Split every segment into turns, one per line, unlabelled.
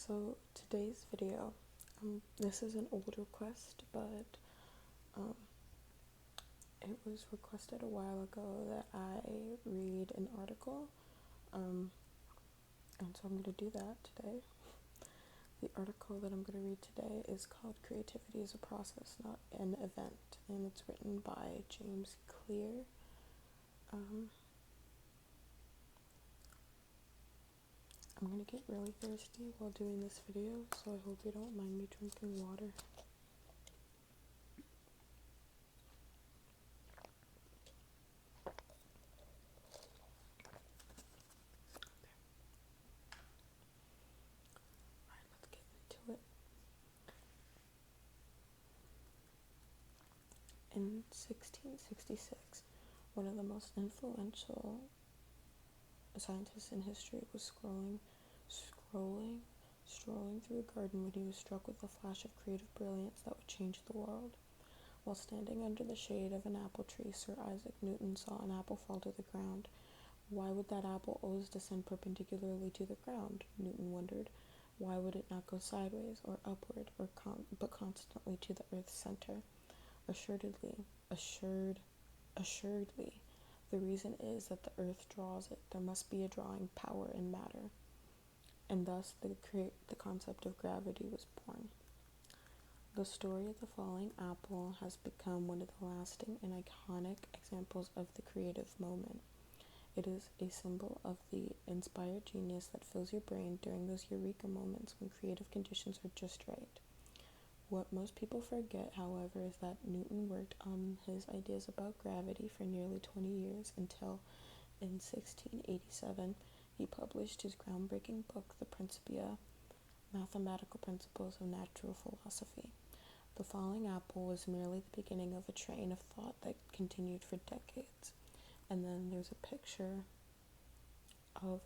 So today's video, this is an old request, but um, it was requested a while ago that I read an article, and so I'm going to do that today. The article that I'm going to read today is called Creativity is a Process, Not an Event, and it's written by James Clear. I'm going to get really thirsty while doing this video, so I hope you don't mind me drinking water. Alright, let's get into it. In 1666, one of the most influential scientists in history was strolling through a garden when he was struck with a flash of creative brilliance that would change the world. While standing under the shade of an apple tree, Sir Isaac Newton saw an apple fall to the ground. Why would that apple always descend perpendicularly to the ground? Newton wondered. Why would it not go sideways or upward, but constantly to the earth's center? Assuredly, the reason is that the earth draws it. There must be a drawing power in matter. And thus the concept of gravity was born. The story of the falling apple has become one of the lasting and iconic examples of the creative moment. It is a symbol of the inspired genius that fills your brain during those eureka moments when creative conditions are just right. What most people forget, however, is that Newton worked on his ideas about gravity for nearly 20 years until, in 1687, he published his groundbreaking book, The Principia, Mathematical Principles of Natural Philosophy. The falling apple was merely the beginning of a train of thought that continued for decades. And then there's a picture of,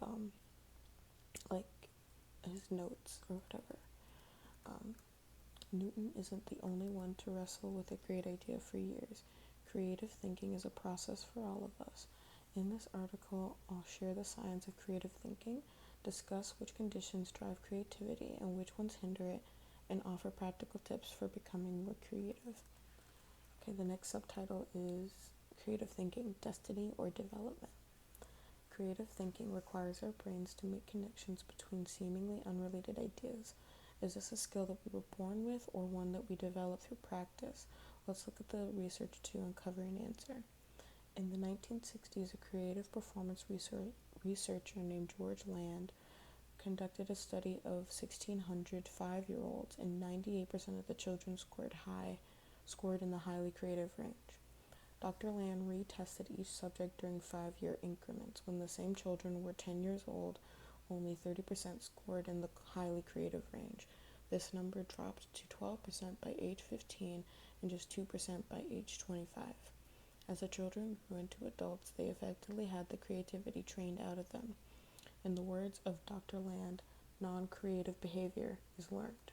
like, his notes or whatever. Newton isn't the only one to wrestle with a great idea for years. Creative thinking is a process for all of us. In this article, I'll share the science of creative thinking, discuss which conditions drive creativity and which ones hinder it, and offer practical tips for becoming more creative. Okay, the next subtitle is Creative Thinking, Destiny or Development. Creative thinking requires our brains to make connections between seemingly unrelated ideas. Is this a skill that we were born with or one that we develop through practice? Let's look at the research to uncover an answer. In the 1960s, a creative performance researcher named George Land conducted a study of 1,600 5-year-olds, and 98% of the children scored in the highly creative range. Dr. Land retested each subject during 5-year increments. When the same children were 10 years old, only 30% scored in the highly creative range. This number dropped to 12% by age 15 and just 2% by age 25. As the children grew into adults, they effectively had the creativity trained out of them. In the words of Dr. Land, non-creative behavior is learned.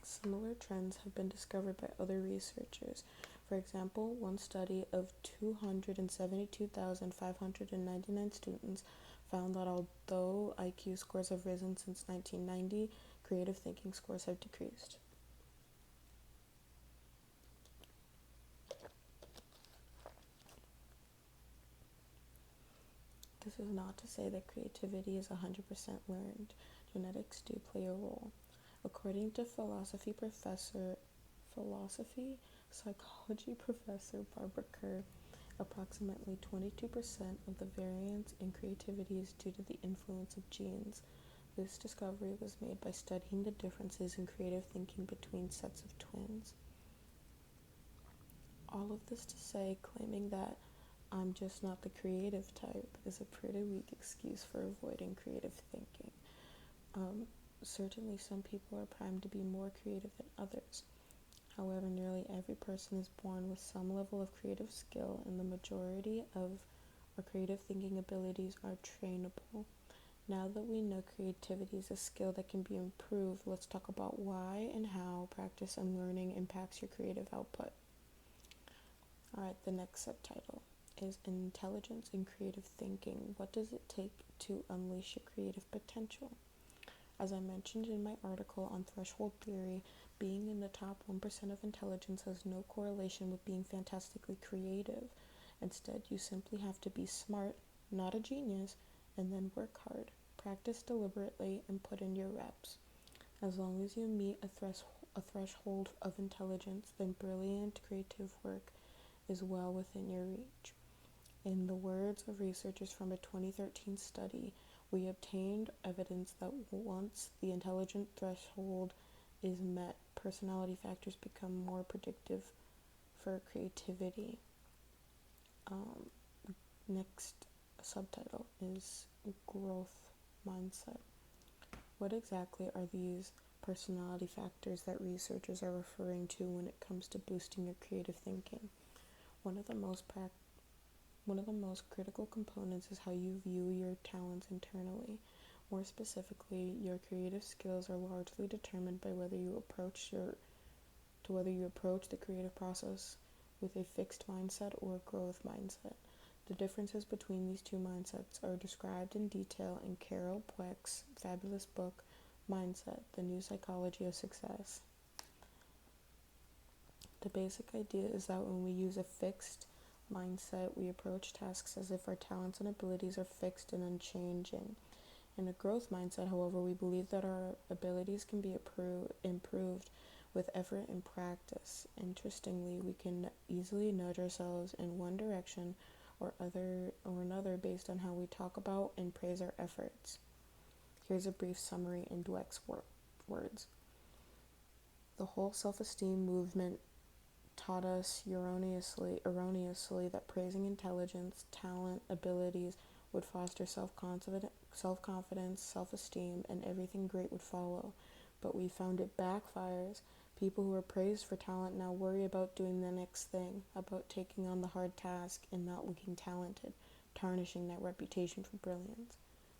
Similar trends have been discovered by other researchers. For example, one study of 272,599 students found that although IQ scores have risen since 1990, creative thinking scores have decreased. This is not to say that creativity is 100% learned. Genetics do play a role. According to philosophy psychology professor Barbara Kerr, approximately 22% of the variance in creativity is due to the influence of genes. This discovery was made by studying the differences in creative thinking between sets of twins. All of this to say, claiming that I'm just not the creative type is a pretty weak excuse for avoiding creative thinking. Certainly some people are primed to be more creative than others. However, nearly every person is born with some level of creative skill, and the majority of our creative thinking abilities are trainable. Now that we know creativity is a skill that can be improved, let's talk about why and how practice and learning impacts your creative output. Alright, the next subtitle is Intelligence in Creative Thinking. What does it take to unleash your creative potential. As I mentioned in my article on threshold theory, being in the top 1% of intelligence has no correlation with being fantastically creative. Instead, you simply have to be smart, not a genius, and then work hard. Practice deliberately and put in your reps. As long as you meet a threshold of intelligence, then brilliant creative work is well within your reach. In the words of researchers from a 2013 study, we obtained evidence that once the intelligence threshold is met, personality factors become more predictive for creativity. Next subtitle is growth mindset. What exactly are these personality factors that researchers are referring to when it comes to boosting your creative thinking? One of the most critical components is how you view your talents internally. More specifically, your creative skills are largely determined by whether you approach the creative process with a fixed mindset or a growth mindset. The differences between these two mindsets are described in detail in Carol Dweck's fabulous book, Mindset: The New Psychology of Success. The basic idea is that when we use a fixed mindset, we approach tasks as if our talents and abilities are fixed and unchanging. In a growth mindset, however, we believe that our abilities can be improved with effort and practice. Interestingly, we can easily nudge ourselves in one direction or another based on how we talk about and praise our efforts. Here's a brief summary in Dweck's words. The whole self-esteem movement taught us erroneously that praising intelligence, talent, abilities would foster self-confidence, self-esteem, and everything great would follow. But we found it backfires. People who are praised for talent now worry about doing the next thing, about taking on the hard task and not looking talented, tarnishing that reputation for brilliance.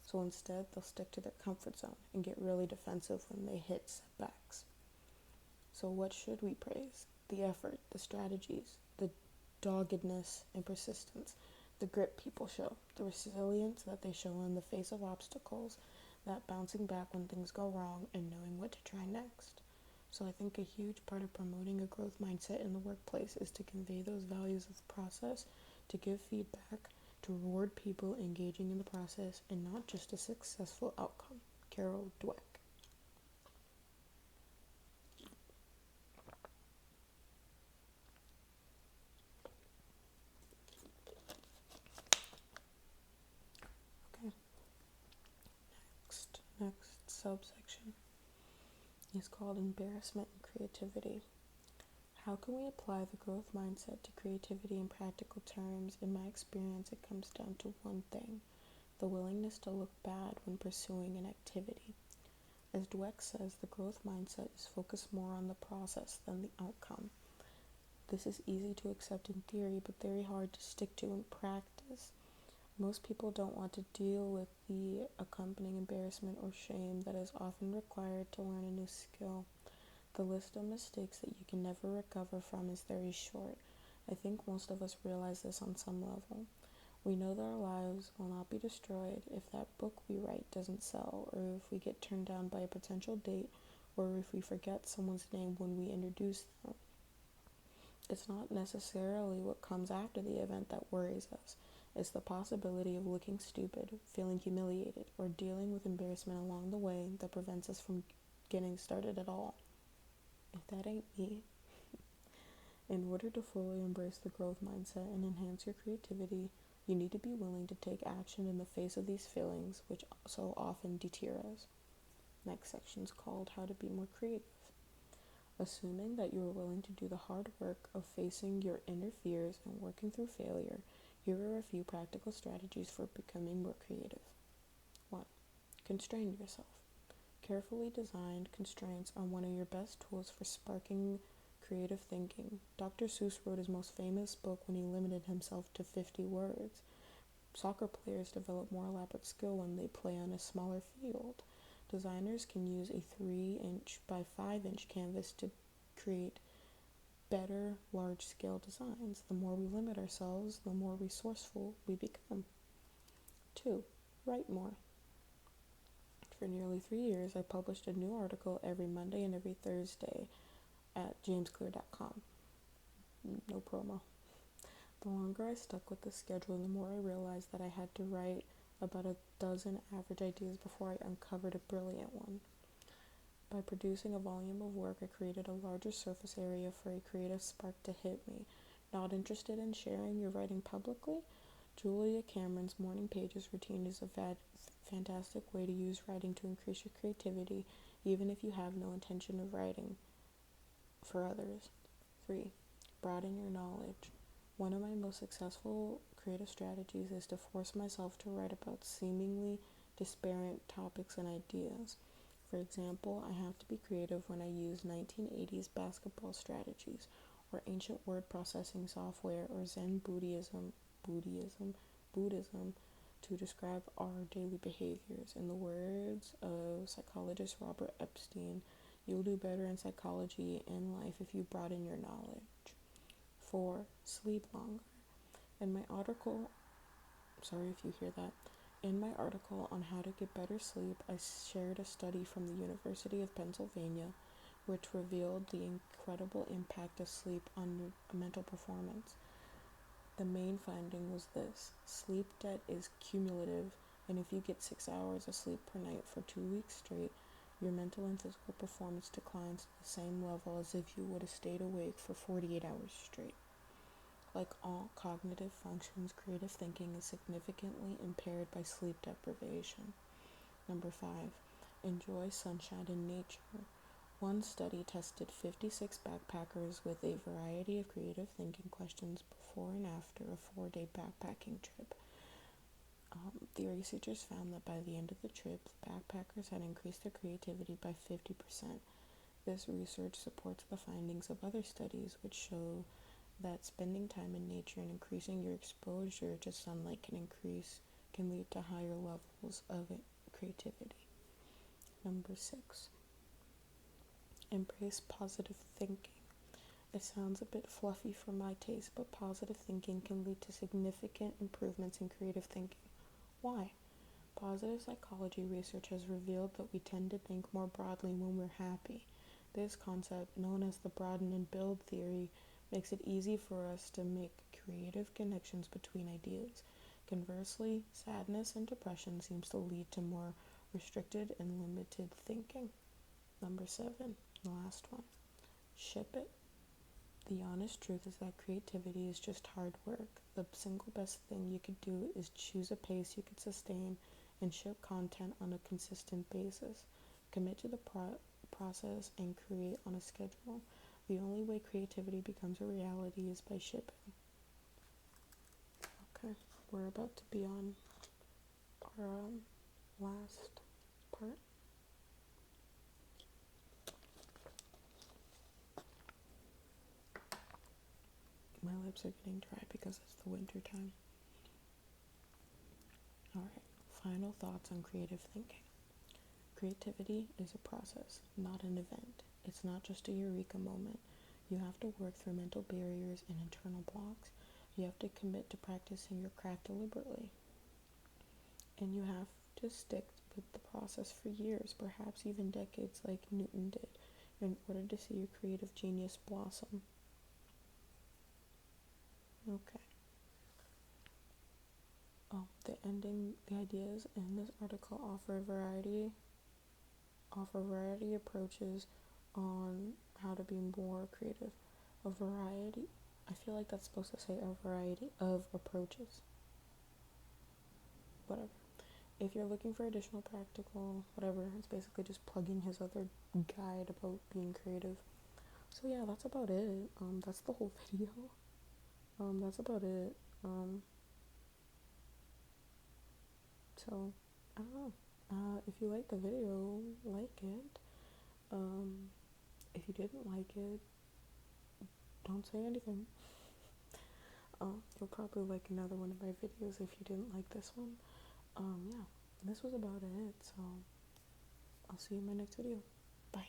So instead, they'll stick to their comfort zone and get really defensive when they hit setbacks. So what should we praise? The effort, the strategies, the doggedness and persistence, the grit people show, the resilience that they show in the face of obstacles, that bouncing back when things go wrong and knowing what to try next. So I think a huge part of promoting a growth mindset in the workplace is to convey those values of the process, to give feedback, to reward people engaging in the process, and not just a successful outcome. Carol Dweck. Okay, next subsection is called embarrassment and creativity. How can we apply the growth mindset to creativity in practical terms? In my experience, it comes down to one thing: the willingness to look bad when pursuing an activity. As Dweck says, the growth mindset is focused more on the process than the outcome. This is easy to accept in theory, but very hard to stick to in practice. Most people don't want to deal with the accompanying embarrassment or shame that is often required to learn a new skill. The list of mistakes that you can never recover from is very short. I think most of us realize this on some level. We know that our lives will not be destroyed if that book we write doesn't sell, or if we get turned down by a potential date, or if we forget someone's name when we introduce them. It's not necessarily what comes after the event that worries us. It's the possibility of looking stupid, feeling humiliated, or dealing with embarrassment along the way that prevents us from getting started at all. If that ain't me. In order to fully embrace the growth mindset and enhance your creativity, you need to be willing to take action in the face of these feelings, which so often deter us. Next section is called How to Be More Creative. Assuming that you are willing to do the hard work of facing your inner fears and working through failure, here are a few practical strategies for becoming more creative. 1. Constrain yourself. Carefully designed constraints are one of your best tools for sparking creative thinking. Dr. Seuss wrote his most famous book when he limited himself to 50 words. Soccer players develop more elaborate skill when they play on a smaller field. Designers can use a 3-inch by 5-inch canvas to create better large-scale designs. The more we limit ourselves, the more resourceful we become. 2. Write more. For nearly 3 years, I published a new article every Monday and every Thursday at jamesclear.com. No promo. The longer I stuck with the schedule, the more I realized that I had to write about a dozen average ideas before I uncovered a brilliant one. By producing a volume of work, I created a larger surface area for a creative spark to hit me. Not interested in sharing your writing publicly? Julia Cameron's Morning Pages routine is a fantastic way to use writing to increase your creativity, even if you have no intention of writing for others. 3. Broaden your knowledge. One of my most successful creative strategies is to force myself to write about seemingly disparate topics and ideas. For example, I have to be creative when I use 1980s basketball strategies, or ancient word processing software, or Zen Buddhism to describe our daily behaviors. In the words of psychologist Robert Epstein, you'll do better in psychology and life if you broaden your knowledge. 4. Sleep longer. In my article, sorry if you hear that. In my article on how to get better sleep, I shared a study from the University of Pennsylvania which revealed the incredible impact of sleep on mental performance. The main finding was this: sleep debt is cumulative, and if you get 6 hours of sleep per night for 2 weeks straight, your mental and physical performance declines to the same level as if you would have stayed awake for 48 hours straight. Like all cognitive functions, creative thinking is significantly impaired by sleep deprivation. Number 5. Enjoy sunshine and nature. One study tested 56 backpackers with a variety of creative thinking questions before and after a 4-day backpacking trip. The researchers found that by the end of the trip, the backpackers had increased their creativity by 50%. This research supports the findings of other studies which show that spending time in nature and increasing your exposure to sunlight can lead to higher levels of creativity. Number 6. Embrace positive thinking. It sounds a bit fluffy for my taste, but positive thinking can lead to significant improvements in creative thinking. Why? Positive psychology research has revealed that we tend to think more broadly when we're happy. This concept, known as the broaden and build theory, makes it easy for us to make creative connections between ideas. Conversely, sadness and depression seems to lead to more restricted and limited thinking. Number 7, the last one. Ship it. The honest truth is that creativity is just hard work. The single best thing you could do is choose a pace you could sustain and ship content on a consistent basis. Commit to the process and create on a schedule. The only way creativity becomes a reality is by shipping. Okay, we're about to be on our last part. My lips are getting dry because it's the winter time. Alright, final thoughts on creative thinking. Creativity is a process, not an event. It's not just a eureka moment. You have to work through mental barriers and internal blocks. You have to commit to practicing your craft deliberately. And you have to stick with the process for years, perhaps even decades, like Newton did, in order to see your creative genius blossom. Okay. The ideas in this article offer a variety approaches on how to be more creative. I feel like that's supposed to say a variety of approaches. Whatever. If you're looking for additional practical, whatever, it's basically just plugging his other guide about being creative. So yeah, that's about it. That's the whole video. That's about it. So, I don't know. If you liked the video, like it. If you didn't like it, don't say anything. You'll probably like another one of my videos if you didn't like this one. Yeah, this was about it. So, I'll see you in my next video. Bye.